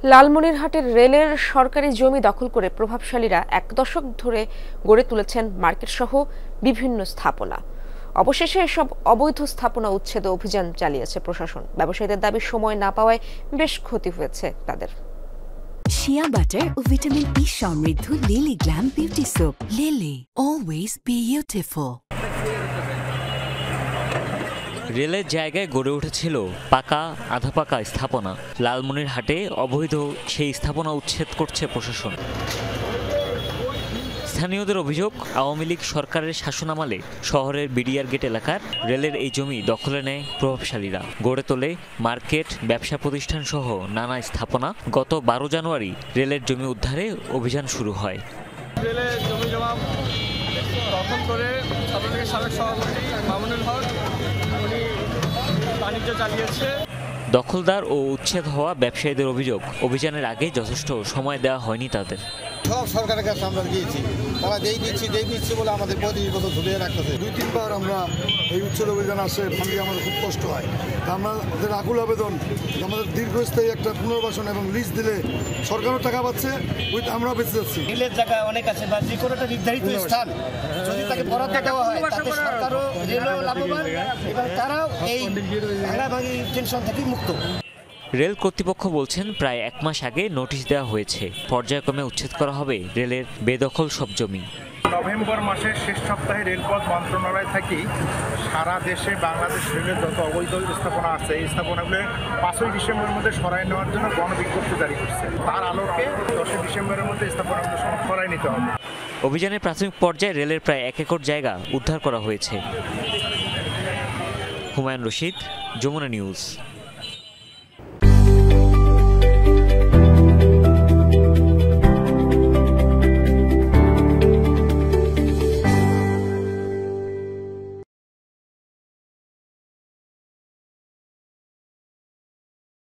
লালমনিরহাটের রেলের সরকারি জমি দখল করে প্রভাবশালীরা ১ দশক ধরে গড়ে তুলেছেন মার্কেট সহ বিভিন্ন স্থাপনা। অবশেষে এসব অবৈধ স্থাপনা উচ্ছেদে অভিযান চালিয়েছে প্রশাসন। ব্যবসায়ীদের দাবি সময় না পাওয়ায় বেশ ক্ষতি হয়েছে তাদের। শিয়া বাটার ও ভিটামিন ই সমৃদ্ধ lily glam beauty soap. Lily, always beautiful. রেলের জায়গায় গড়ে উঠেছিল পাকা আধা পাকা স্থাপনা। লালমনিরহাটে অবৈধ সেই স্থাপনা উচ্ছেদ করছে প্রশাসন। স্থানীয়দের অভিযোগ, আওয়ামী লীগ সরকারের শাসনামলে শহরের বিডিআর গেট এলাকার রেলের এই জমি দখলে নেয় প্রভাবশালীরা। গড়ে তোলে মার্কেট, ব্যবসা প্রতিষ্ঠান সহ নানা স্থাপনা। গত ১২ জানুয়ারি রেলের জমি উদ্ধারে অভিযান শুরু হয়। রেলের জমি জমা দখল করে ছাত্রলীগের সাবেক সভাপতি মামুনুল হক উনি বাণিজ্য চালিয়েছে। দখলদার ও উচ্ছেদ হওয়া ব্যবসায়ীদের অভিযোগ, অভিযানের আগে যথেষ্ট সময় দেওয়া হয়নি তাদের। সব সরকারের কাছে আমরা গিয়েছি, তারা যেই দিচ্ছি বলে আমাদের ৩৫ বছর ঝুলিয়ে রাখতেছে। ২-৩ বার আমরা এই উচ্ছেদ অভিযান আসে, ফলে আমাদের খুব কষ্ট হয়। আমাদের আকুল আবেদন, আমাদের দীর্ঘস্থায়ী একটা পুনর্বাসন এবং লিজ দিলে সরকারও টাকা পাচ্ছে, আমরা বেঁচে যাচ্ছি। রেলের জায়গা অনেক আছে বা যে কোনো একটা নির্ধারিত স্থান যদি তাকে বরাদ্দ দেওয়া হয়, তাতে সরকারও রেলও লাভবান এবং তারাও এই ভাঙাভাঙি টেনশন থেকে মুক্ত। রেল কর্তৃপক্ষ বলছেন প্রায় ১ মাস আগে নোটিশ দেওয়া হয়েছে। পর্যায়ক্রমে উচ্ছেদ করা হবে রেলের বেদখল সব জমি। নভেম্বর মাসের শেষ সপ্তাহে রেলপথ মন্ত্রণালয় থেকে সারা দেশে বাংলাদেশ রেলের যত অবৈধ স্থাপনা আছে এই স্থাপনাগুলো ৫ই ডিসেম্বরের মধ্যে সরাই নেওয়ার জন্য গণবিজ্ঞপ্তি জারি করছে। তার আলোকে ১০ই ডিসেম্বরের মধ্যে স্থাপনাগুলো সরাই নিতে হবে। অভিযানের প্রাথমিক পর্যায়ে রেলের প্রায় ১ একর জায়গা উদ্ধার করা হয়েছে। হুমায়ুন রশিদ, যমুনা নিউজ।